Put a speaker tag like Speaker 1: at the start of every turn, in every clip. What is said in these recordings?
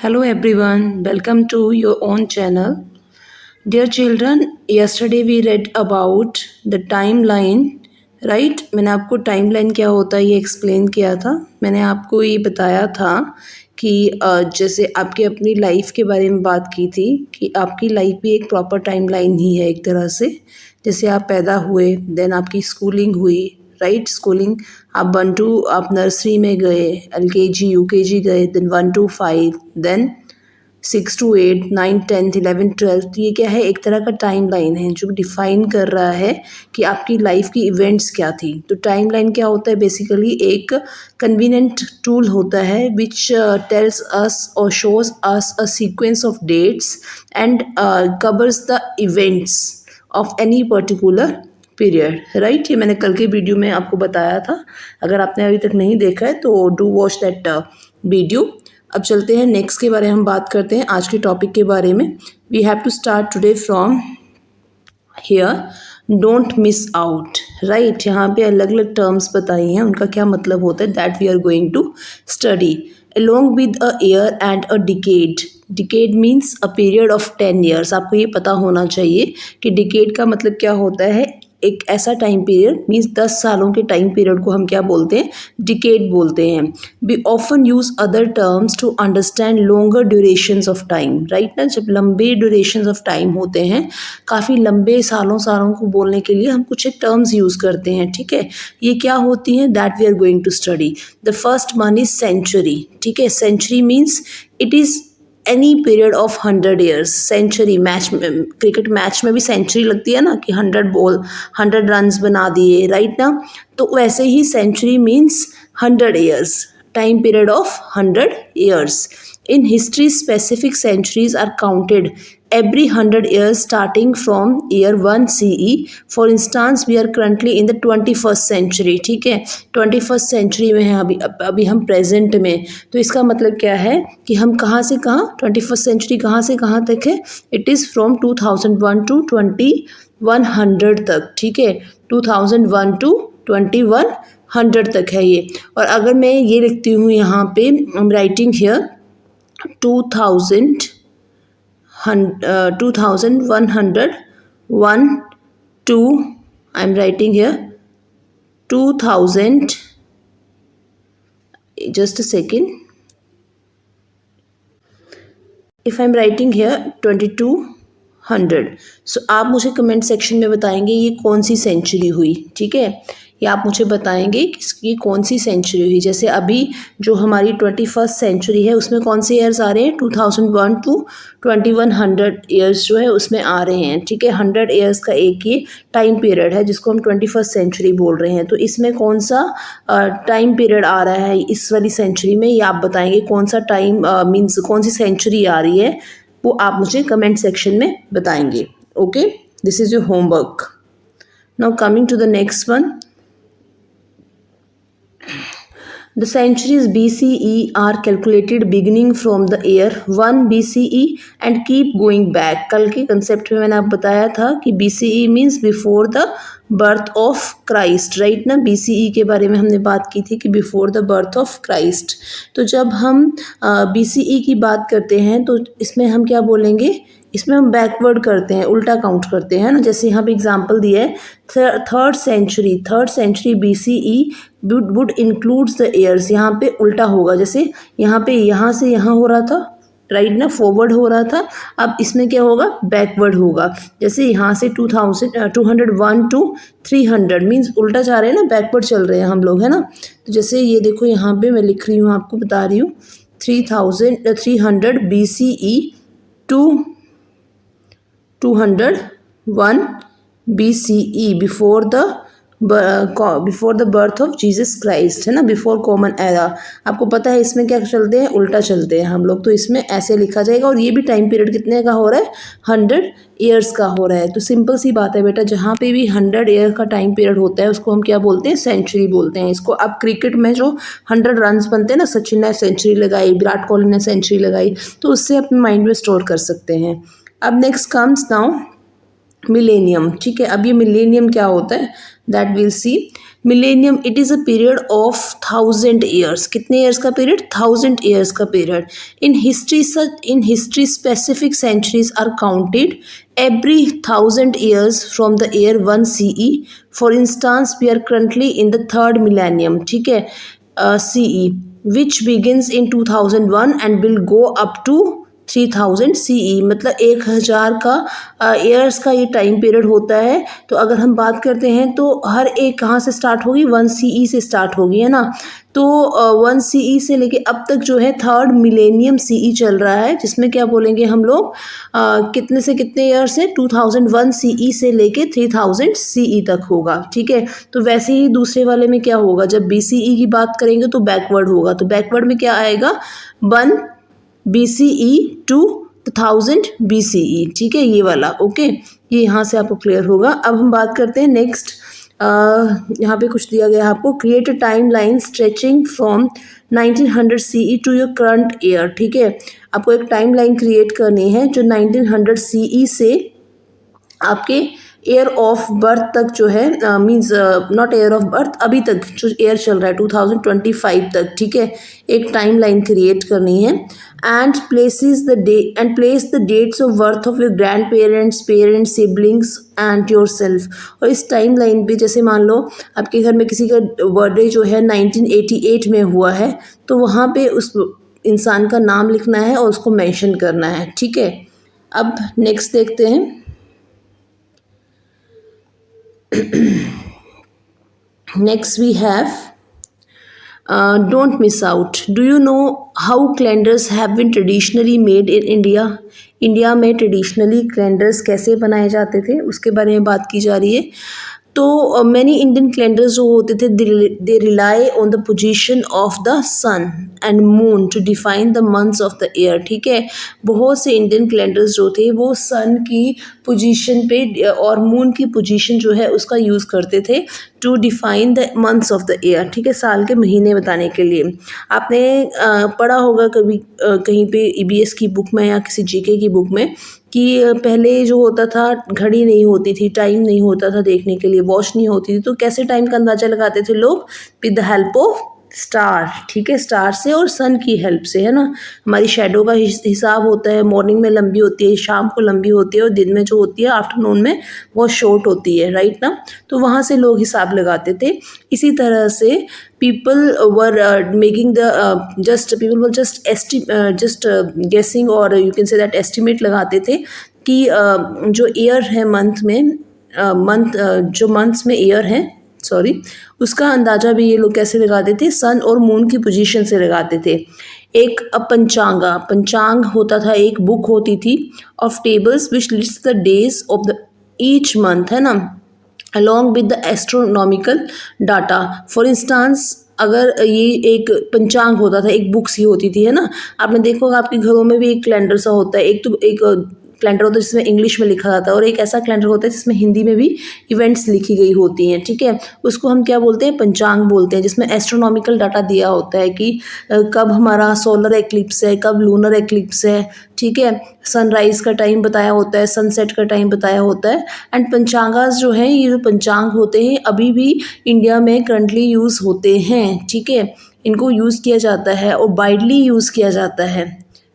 Speaker 1: Hello everyone, welcome to your own channel. Dear children, yesterday we read about the timeline, right? मैंने आपको timeline क्या होता है ये एक्सप्लेन किया था. मैंने आपको ये बताया था कि जैसे आपकी अपनी लाइफ के बारे में बात की थी कि आपकी लाइफ भी एक प्रॉपर टाइमलाइन ही है एक तरह से. जैसे आप पैदा हुए, देन आपकी स्कूलिंग हुई, राइट? स्कूलिंग आप 1 to आप नर्सरी में गए, LKG UKG गए, then 1 to 5, then 6 to 8, 9, 10th, 11th, 12th. ये क्या है? एक तरह का टाइम लाइन है जो डिफाइन कर रहा है कि आपकी लाइफ की इवेंट्स क्या थी. तो टाइम लाइन क्या होता है? बेसिकली एक कन्वीनियंट टूल होता है विच टेल्स अस और shows us a sequence of dates and covers the events of any particular period, right? ये मैंने कल के वीडियो में आपको बताया था. अगर आपने अभी तक नहीं देखा है तो डू वॉच दैट वीडियो. अब चलते हैं नेक्स्ट के बारे में हम बात करते हैं आज के टॉपिक के बारे में. We have to start today from here. Don't miss out, right? यहाँ पे अलग अलग टर्म्स बताई हैं, उनका क्या मतलब होता है that we are going to study along with a year and a decade. Decade means a period of 10 years. आपको ये पता होना चाहिए कि डिकेड का मतलब क्या होता है. एक ऐसा टाइम पीरियड मीन्स 10 सालों के टाइम पीरियड को हम क्या बोलते हैं? डिकेड बोलते हैं. We often use other terms to understand longer durations of time, right ना? जब लंबे ड्यूरेशंस ऑफ टाइम होते हैं, काफ़ी लंबे सालों सालों को बोलने के लिए हम कुछ एक टर्म्स यूज़ करते हैं, ठीक है? ये क्या होती हैं that we are going to study. The first one is century, ठीक है? Century means it is any period of 100 years. Century match में, क्रिकेट मैच में भी सेंचुरी लगती है ना कि 100 रन्स बना दिए, राइट ना? तो वैसे ही century means 100 years, time period of 100 years. In history, specific centuries are counted every 100 years starting from year 1 CE. For instance, we are currently in the 21st century, ठीक है? 21st century में है अभी हम प्रेजेंट में. तो इसका मतलब क्या है कि हम कहाँ से कहाँ, 21st century कहाँ से कहाँ तक है? इट इज़ फ्रॉम 2001 to 2100 तक, ठीक है? 2001 to 2100 तक है ये. और अगर मैं ये लिखती हूँ यहाँ पे, I am writing here 2100 1 to, I am writing here 2000, just a second, if I am writing here 2200. सो आप मुझे कमेंट सेक्शन में बताएंगे ये कौन सी सेंचुरी हुई, ठीक है? या आप मुझे बताएंगे कि ये कौन सी सेंचुरी हुई. जैसे अभी जो हमारी 21st सेंचुरी है उसमें कौन से ईयर्स आ रहे हैं? 2001 to 2100 ईयर्स जो है उसमें आ रहे हैं, ठीक है? 100 ईयर्स का एक ये टाइम पीरियड है जिसको हम 21st सेंचुरी बोल रहे हैं. तो इसमें कौन सा टाइम पीरियड आ रहा है इस वाली सेंचुरी में, ये आप बताएंगे. कौन सा टाइम मीन्स कौन सी सेंचुरी आ रही है वो आप मुझे कमेंट सेक्शन में बताएंगे. Okay, this is your homework. Now coming to the next one. The centuries BCE are calculated beginning from the year 1 BCE and keep going back. कल के कंसेप्ट में मैंने आप बताया था कि BCE means before the birth of Christ, right ना? BCE के बारे में हमने बात की थी कि before the birth of Christ. तो जब हम BCE की बात करते हैं तो इसमें हम क्या बोलेंगे? इसमें हम बैकवर्ड करते हैं, उल्टा काउंट करते हैं ना. जैसे यहाँ पे एग्जांपल दिया है, third century BCE would includes the years. यहाँ पे उल्टा होगा. जैसे यहाँ पे यहाँ से यहाँ हो रहा था, राइट ना? फॉरवर्ड हो रहा था. अब इसमें क्या होगा? बैकवर्ड होगा. जैसे यहाँ से 201 to 300 मीन्स उल्टा जा रहे हैं ना, बैकवर्ड चल रहे हैं हम लोग, है ना? तो जैसे ये देखो यहाँ पे मैं लिख रही हूँ, आपको बता रही हूँ 300 BCE to 201 BCE before the birth of Jesus Christ, है ना? Before common era. आपको पता है इसमें क्या चलते हैं? उल्टा चलते हैं हम लोग. तो इसमें ऐसे लिखा जाएगा. और ये भी टाइम पीरियड कितने का हो रहा है? 100 ईयर्स का हो रहा है. तो सिंपल सी बात है बेटा, जहाँ पे भी 100 ईयर का टाइम पीरियड होता है उसको हम क्या बोलते हैं? सेंचुरी बोलते हैं. इसको अब क्रिकेट में जो 100 रन्स बनते हैं ना, सचिन ने सेंचुरी लगाई, विराट कोहली ने सेंचुरी लगाई, तो उससे अपने माइंड में स्टोर कर सकते हैं. अब नेक्स्ट कम्स नाउ मिलेनियम, ठीक है? अब ये मिलेनियम क्या होता है that will see. Millennium it is a period of 1000 years, कितने ईयर्स का पीरियड, 1000 ईयर्स का period. In history specific centuries are counted every 1000 years from the year 1 CE. For instance, we are currently in the third millennium, ठीक है, CE, which begins in 2001 and will go up to 3000 CE, मतलब 1000 का years का ये time period होता है। तो अगर हम बात करते हैं तो हर एक कहाँ से स्टार्ट होगी, 1 CE से स्टार्ट होगी, है ना। तो 1 CE से लेके अब तक जो है थर्ड मिलेनियम CE चल रहा है, जिसमें क्या बोलेंगे हम लोग, कितने से कितने ईयर से, 2001 CE से लेके 3000 CE तक होगा, ठीक है। तो वैसे ही दूसरे वाले में क्या होगा, जब BCE की बात करेंगे तो बैकवर्ड होगा, तो बैकवर्ड में क्या आएगा, 1 BCE टू 1000 BCE, ठीक है, ये वाला, ओके। ये यहाँ से आपको क्लियर होगा। अब हम बात करते हैं नेक्स्ट, यहाँ पे कुछ दिया गया है आपको, create a timeline stretching from 1900 CE to your current year, ठीक है। आपको एक टाइम लाइन क्रिएट करनी है जो 1900 CE से आपके ईयर ऑफ बर्थ तक जो है, means not year of birth, अभी तक जो ईयर चल रहा है 2025 तक, ठीक है, एक टाइम लाइन क्रिएट करनी है। And place the dates of birth of your grandparents siblings and yourself. और इस टाइम लाइन पे जैसे मान लो आपके घर में किसी का बर्थडे जो है 1988 में हुआ है, तो वहाँ पे उस इंसान का नाम लिखना है और उसको मेंशन करना है, ठीक है। अब नेक्स्ट देखते हैं। Next we have, don't miss out. Do you know how calendars have been traditionally made in India? India में ट्रेडिशनली कैलेंडर्स कैसे बनाए जाते थे उसके बारे में बात की जा रही है। तो मैनी इंडियन कैलेंडर्स जो होते थे, they rely on the position of the sun and moon to define the months of the year, ठीक है। बहुत से इंडियन कैलेंडर्स जो थे वो सन की पोजीशन पे और मून की पोजीशन जो है उसका यूज़ करते थे to define the months of the year, ठीक है, साल के महीने बताने के लिए। आपने पढ़ा होगा कभी कहीं पे EBS की बुक में या किसी GK की बुक में कि पहले जो होता था, घड़ी नहीं होती थी, टाइम नहीं होता था देखने के लिए, वॉच नहीं होती थी, तो कैसे टाइम का अंदाज़ा लगाते थे लोग, with the help of star, ठीक है, स्टार से और सन की हेल्प से, है ना। हमारी शेडो का हिसाब होता है, मॉर्निंग में लंबी होती है, शाम को लंबी होती है, और दिन में जो होती है आफ्टरनून में बहुत शॉर्ट होती है, राइट ना। तो वहाँ से लोग हिसाब लगाते थे। इसी तरह से people were making the people were just guessing, और you can say that estimate लगाते थे कि जो ईयर है मंथ में, जो मंथ्स में ईयर है, सॉरी, उसका अंदाज़ा भी ये लोग कैसे लगाते थे, सन और मून की पोजीशन से लगाते थे। एक पंचांग होता था, एक बुक होती थी of tables which list the days of the each month, है ना, along with the astronomical data. For instance, अगर ये एक पंचांग होता था, एक बुक सी होती थी, है ना। आपने देखा होगा आपके घरों में भी एक कैलेंडर सा होता है, एक कैलेंडर होता है जिसमें इंग्लिश में लिखा जाता है, और एक ऐसा कैलेंडर होता है जिसमें हिंदी में भी इवेंट्स लिखी गई होती हैं, ठीक है। उसको हम क्या बोलते हैं, पंचांग बोलते हैं, जिसमें एस्ट्रोनॉमिकल डाटा दिया होता है कि कब हमारा सोलर एक्लिप्स है, कब लूनर एक्लिप्स है, ठीक है, सनराइज का टाइम बताया होता है, सनसेट का टाइम बताया होता है। एंड पंचांगास जो हैं, ये जो पंचांग होते हैं अभी भी इंडिया में करंटली यूज़ होते हैं, ठीक है, इनको यूज़ किया जाता है और वाइडली यूज़ किया जाता है,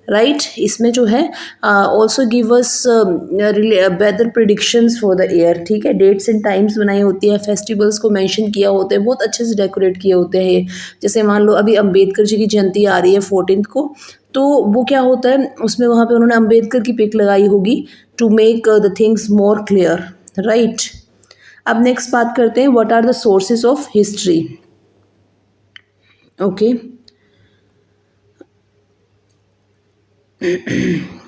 Speaker 1: राइट। इसमें जो है also give us whether predictions for the year, ठीक है, डेट्स एंड टाइम्स बनाई होती है, फेस्टिवल्स को मेंशन किया होता है, बहुत अच्छे से डेकोरेट किए होते हैं। जैसे मान लो अभी अम्बेडकर जी की जयंती आ रही है 14 को, तो वो क्या होता है, उसमें वहाँ पे उन्होंने अम्बेडकर की पिक लगाई होगी to make the things more clear, right. अब नेक्स्ट बात करते हैं, what are the sources of history, okay.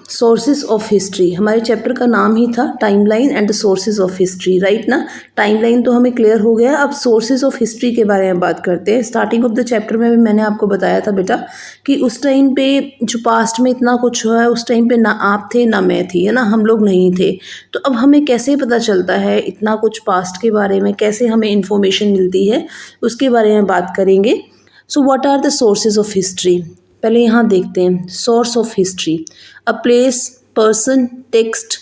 Speaker 1: Sources of history, हमारे चैप्टर का नाम ही था timeline and the sources of history, right ना। टाइमलाइन तो हमें क्लियर हो गया, अब सोर्सेज ऑफ हिस्ट्री के बारे में बात करते हैं। स्टार्टिंग ऑफ द चैप्टर में भी मैंने आपको बताया था बेटा कि उस टाइम पे जो पास्ट में इतना कुछ हुआ है, उस टाइम पे ना आप थे ना मैं थी, है ना, हम लोग नहीं थे। तो अब हमें कैसे पता चलता है इतना कुछ पास्ट के बारे में, कैसे हमें इंफॉर्मेशन मिलती है, उसके बारे में बात करेंगे। So what are the sources of history, पहले यहाँ देखते हैं। Source of history, a place, person, text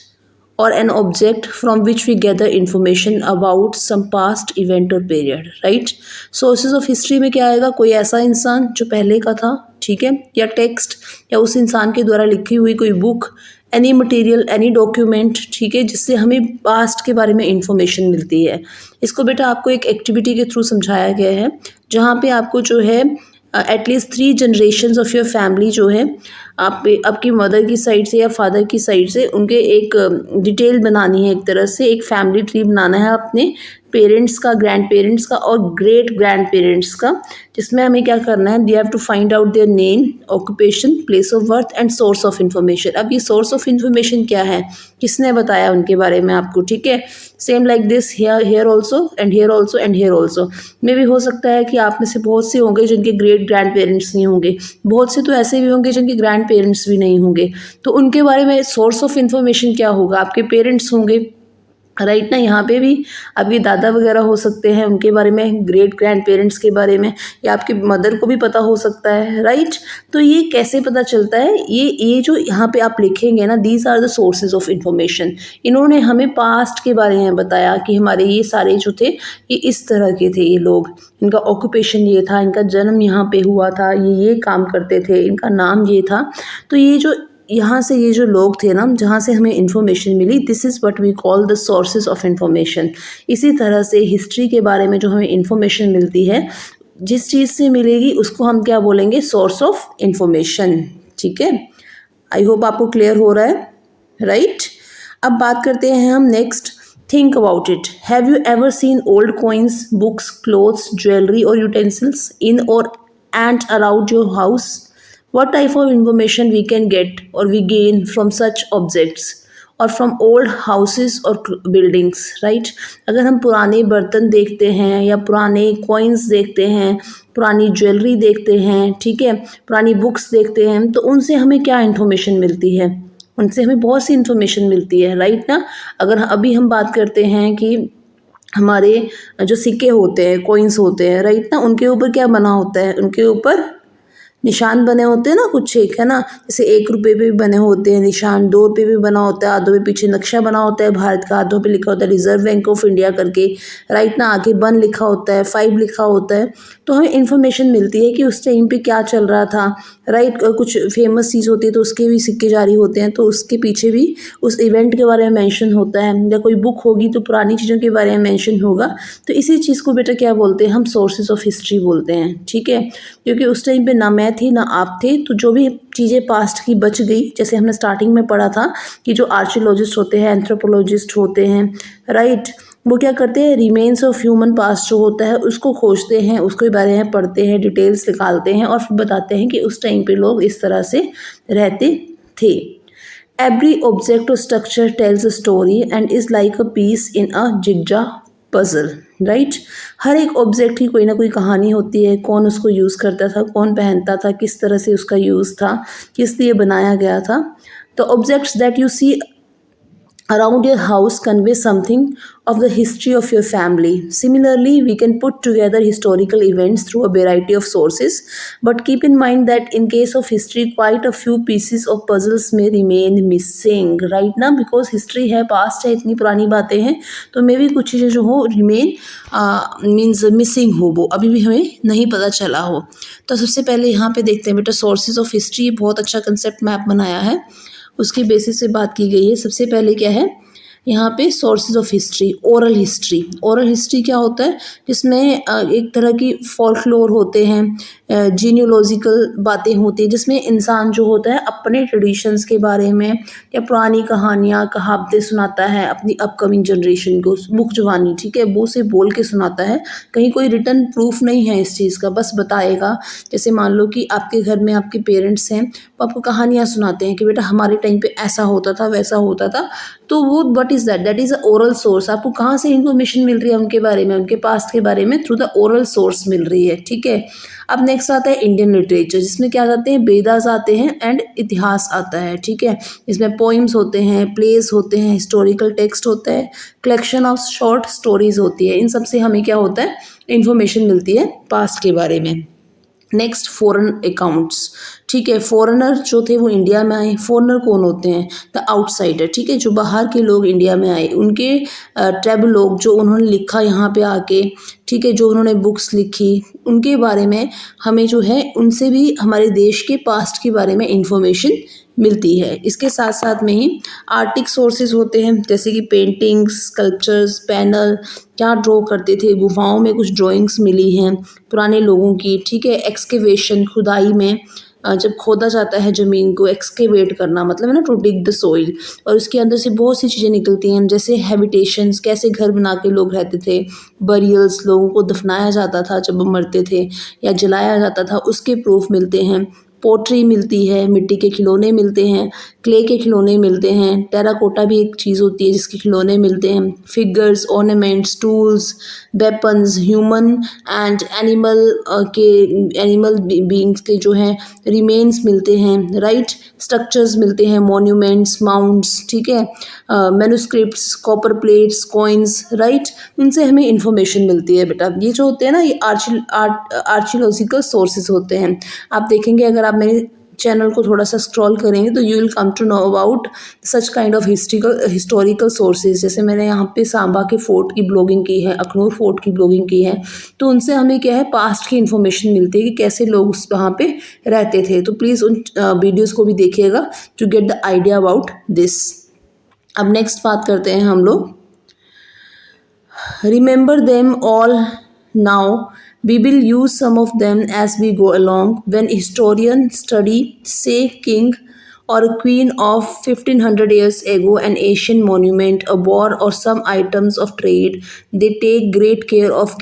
Speaker 1: or an object from which we gather information about some past event or period, right? Sources of history में क्या आएगा, कोई ऐसा इंसान जो पहले का था, ठीक है, या टेक्स्ट या उस इंसान के द्वारा लिखी हुई कोई book, any material, any document, ठीक है, जिससे हमें पास्ट के बारे में इंफॉर्मेशन मिलती है। इसको बेटा आपको एक एक्टिविटी के थ्रू समझाया गया है, जहाँ पे आपको जो है at least 3 generations of your family जो है, आप आपकी मदर की साइड से या फादर की साइड से उनके एक डिटेल बनानी है, एक तरह से एक फैमिली ट्री बनाना है अपने पेरेंट्स का, ग्रैंड पेरेंट्स का और ग्रेट ग्रैंड पेरेंट्स का, जिसमें हमें क्या करना है, they have to find out their name, occupation, place of birth and source of information. अब ये सोर्स ऑफ इन्फॉर्मेशन क्या है, किसने बताया उनके बारे में आपको, ठीक है। Same like this here also and here also and here also. मे भी हो सकता है कि आप में से बहुत से होंगे जिनके ग्रेट ग्रैंड पेरेंट्स नहीं होंगे, बहुत से तो ऐसे भी होंगे जिनके ग्रैंड पेरेंट्स भी नहीं होंगे, तो उनके बारे में सोर्स ऑफ इन्फॉर्मेशन क्या होगा, आपके पेरेंट्स होंगे, राइट ना। यहाँ पे भी आपके दादा वगैरह हो सकते हैं, उनके बारे में, ग्रेट ग्रैंड पेरेंट्स के बारे में, या आपके मदर को भी पता हो सकता है, राइट। तो ये कैसे पता चलता है, ये जो यहाँ पे आप लिखेंगे ना, these are the sources of information. इन्होंने हमें पास्ट के बारे में बताया कि हमारे ये सारे जो थे ये इस तरह के थे, ये लोग, इनका ऑक्यूपेशन ये था, इनका जन्म यहाँ पे हुआ था, ये काम करते थे, इनका नाम ये था। तो ये जो यहाँ से ये जो लोग थे ना, जहाँ से हमें इन्फॉर्मेशन मिली, this is what we call the sources of information. इसी तरह से हिस्ट्री के बारे में जो हमें इन्फॉर्मेशन मिलती है, जिस चीज़ से मिलेगी उसको हम क्या बोलेंगे, सोर्स ऑफ इन्फॉर्मेशन, ठीक है। आई होप आपको क्लियर हो रहा है, राइट। अब बात करते हैं हम next, think about it. Have you ever seen old coins, books, clothes, jewellery और यूटेंसिल्स इन और and around your house? What type of information we can get or we gain from such objects or from old houses or buildings, right? अगर हम पुराने बर्तन देखते हैं या पुराने कॉइन्स देखते हैं, पुरानी ज्वेलरी देखते हैं, ठीक है, पुरानी बुक्स देखते हैं, तो उनसे हमें क्या इन्फॉर्मेशन मिलती है, उनसे हमें बहुत सी इन्फॉर्मेशन मिलती है, राइट ना। अगर अभी हम बात करते हैं कि हमारे जो सिक्के होते हैं, कॉइन्स होते हैं, राइट ना, उनके ऊपर क्या बना होता है, उनके ऊपर निशान बने होते हैं ना कुछ, एक है ना, जैसे 1 रुपये पे भी बने होते हैं निशान, 2 रुपये भी बना होता है, आधों पे पीछे नक्शा बना होता है भारत का, आधों पे लिखा होता है रिजर्व बैंक ऑफ इंडिया करके, राइट ना, आगे 1 लिखा होता है, 5 लिखा होता है। तो हमें इन्फॉर्मेशन मिलती है कि उस टाइम पे क्या चल रहा था, राइट। कुछ फेमस चीज़ होती है तो उसके भी सिक्के जारी होते हैं, तो उसके पीछे भी उस इवेंट के बारे में मेंशन होता है, या कोई बुक होगी तो पुरानी चीज़ों के बारे में मेंशन होगा। तो इसी चीज़ को बेटा क्या बोलते हैं, हम सोर्सेज ऑफ हिस्ट्री बोलते हैं, ठीक है। क्योंकि उस टाइम पे ना मैं थी ना आप थे, तो जो भी चीज़ें पास्ट की बच गई, जैसे हमने स्टार्टिंग में पढ़ा था कि जो आर्कियोलॉजिस्ट होते हैं, एंथ्रोपोलॉजिस्ट होते हैं, राइट, वो क्या करते हैं, रिमेन्स ऑफ ह्यूमन पास्ट जो होता है उसको खोजते हैं, उसके बारे में पढ़ते हैं, डिटेल्स निकालते हैं और फिर बताते हैं कि उस टाइम पे लोग इस तरह से रहते थे। एवरी ऑब्जेक्ट और structure tells a story and is like a piece in a jigsaw puzzle, right. हर एक ऑब्जेक्ट की कोई ना कोई कहानी होती है, कौन उसको यूज़ करता था, कौन पहनता था, किस तरह से उसका यूज़ था, किस लिए बनाया गया था। तो objects that you see around your house convey something of the history of your family. Similarly, we can put together historical events through a variety of sources, but keep in mind that in case of history, quite a few pieces of puzzles may remain missing, right now, because history है, past है, इतनी पुरानी बातें हैं, तो मे भी कुछ चीज़ें जो हो remain मीन्स मिसिंग हो, वो अभी भी हमें नहीं पता चला हो। तो सबसे पहले यहाँ पे देखते हैं बेटा, सोर्सेज ऑफ हिस्ट्री, बहुत अच्छा कंसेप्ट मैप बनाया है, उसकी बेसिस से बात की गई है। सबसे पहले क्या है यहाँ पे, sources of history, oral history. Oral history क्या होता है, जिसमें एक तरह की फॉल्कलोर होते हैं, जीनियोलॉजिकल बातें होती हैं, जिसमें इंसान जो होता है अपने ट्रेडिशंस के बारे में या पुरानी कहानियाँ, कहावतें सुनाता है अपनी अपकमिंग जनरेशन को, मुख जुबानी, ठीक है, वो से बोल के सुनाता है, कहीं कोई रिटर्न प्रूफ नहीं है इस चीज़ का, बस बताएगा। जैसे मान लो कि आपके घर में आपके पेरेंट्स हैं, वो आपको कहानियाँ सुनाते हैं कि बेटा हमारे टाइम पे ऐसा होता था, वैसा होता था, तो वो what is that, that is a oral source. आपको कहाँ से इन्फॉर्मेशन मिल रही है उनके बारे में, उनके पास्ट के बारे में, थ्रू द ओरल सोर्स मिल रही है, ठीक है। अब नेक्स्ट आता है इंडियन लिटरेचर, जिसमें क्या आते हैं, वेदास आते हैं एंड इतिहास आता है, ठीक है। इसमें पोइम्स होते हैं, प्लेस होते हैं, हिस्टोरिकल टेक्स्ट होता है, कलेक्शन ऑफ शॉर्ट स्टोरीज होती है। इन सब से हमें क्या होता है, इन्फॉर्मेशन मिलती है पास्ट के बारे में। नेक्स्ट फॉरेन अकाउंट्स, ठीक है। फॉरेनर जो थे वो इंडिया में आए। फॉरेनर कौन होते हैं? द आउटसाइडर, ठीक है, जो बाहर के लोग इंडिया में आए, उनके ट्राइबल लोग जो उन्होंने लिखा यहाँ पे आके, ठीक है, जो उन्होंने बुक्स लिखी उनके बारे में हमें जो है उनसे भी हमारे देश के पास्ट के बारे में इंफॉर्मेशन मिलती है। इसके साथ साथ में ही आर्टिक सोर्सेज होते हैं, जैसे कि पेंटिंग्स, स्कल्पचर्स, पैनल, क्या ड्रॉ करते थे, गुफाओं में कुछ ड्राइंग्स मिली हैं पुराने लोगों की, ठीक है। एक्सकेवेशन, खुदाई में जब खोदा जाता है ज़मीन को, एक्सकेवेट करना मतलब है ना टू डिग द सोइल, और उसके अंदर से बहुत सी चीज़ें निकलती हैं, जैसे हैबिटेशंस, कैसे घर बना के लोग रहते थे, बरियल्स, लोगों को दफनाया जाता था जब वो मरते थे या जलाया जाता था, उसके प्रूफ मिलते हैं। पोट्री मिलती है, मिट्टी के खिलौने मिलते हैं, क्ले के खिलौने मिलते हैं, टेराकोटा भी एक चीज़ होती है जिसके खिलौने मिलते हैं, figures, ornaments, tools, weapons, human and animal के एनिमल बीइंग्स के जो हैं रिमेन्स मिलते हैं, राइट। स्ट्रक्चर्स मिलते हैं, मॉन्यूमेंट्स, माउंट्स, ठीक है, manuscripts, copper plates, coins, right. उनसे हमें इंफॉर्मेशन मिलती है बेटा। ये जो होते हैं ना ये आर्चियोलॉजिकल सोर्सेज होते हैं। आप देखेंगे अगर आप मेरे चैनल को थोड़ा सा स्क्रॉल करेंगे तो you will come to know about such kind of historical sources. जैसे मैंने यहाँ पे सांबा के फोर्ट की ब्लॉगिंग की है, अखनूर फोर्ट की ब्लॉगिंग की है, तो उनसे हमें क्या है पास्ट की इन्फॉर्मेशन मिलती है कि कैसे लोग वहाँ पे रहते थे। तो प्लीज़ उन वीडियोज़ को भी देखिएगा to get the idea about this. अब नेक्स्ट बात करते हैं हम लोग, remember them all now, we will use some of them as we go along. When historians study, say, king or a queen of 1500 years ago, an ancient monument, a war, or some items of trade, they take great care of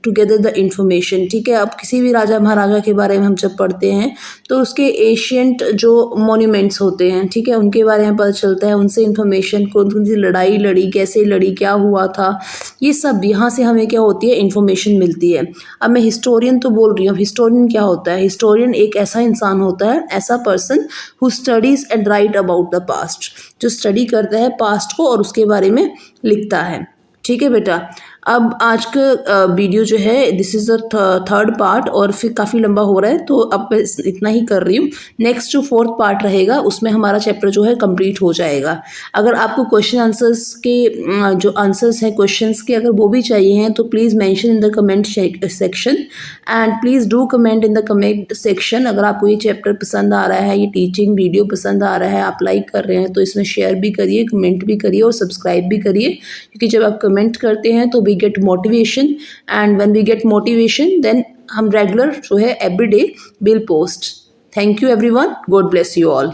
Speaker 1: together the information, ठीक है। अब किसी भी राजा महाराजा के बारे में हम जब पढ़ते हैं तो उसके एशियंट जो मॉन्यूमेंट्स होते हैं, ठीक है, उनके बारे में पता चलता है, उनसे इंफॉर्मेशन, कौन कौन सी लड़ाई लड़ी, कैसे लड़ी, क्या हुआ था, ये सब यहाँ से हमें क्या होती है इंफॉर्मेशन मिलती है। अब मैं हिस्टोरियन तो बोल रही हूँ, हिस्टोरियन क्या होता है? हिस्टोरियन एक ऐसा इंसान होता है, ऐसा person who studies and right about the past, जो स्टडी करता है पास्ट को और उसके बारे में लिखता है, ठीक है बेटा। अब आज का वीडियो जो है this is the third part, और फिर काफ़ी लंबा हो रहा है तो अब मैं इतना ही कर रही हूँ। नेक्स्ट जो फोर्थ पार्ट रहेगा उसमें हमारा चैप्टर जो है कंप्लीट हो जाएगा। अगर आपको क्वेश्चन आंसर्स के जो आंसर्स हैं क्वेश्चंस के अगर वो भी चाहिए हैं तो please mention in the comment section, and please do comment in the comment section. अगर आपको ये चैप्टर पसंद आ रहा है, ये टीचिंग वीडियो पसंद आ रहा है, आप लाइक कर रहे हैं तो इसमें शेयर भी करिए, कमेंट भी करिए और सब्सक्राइब भी करिए, क्योंकि जब आप कमेंट करते हैं तो get motivation, and when we get motivation then हम रेगुलर जो है every day will post. Thank you everyone, God bless you all.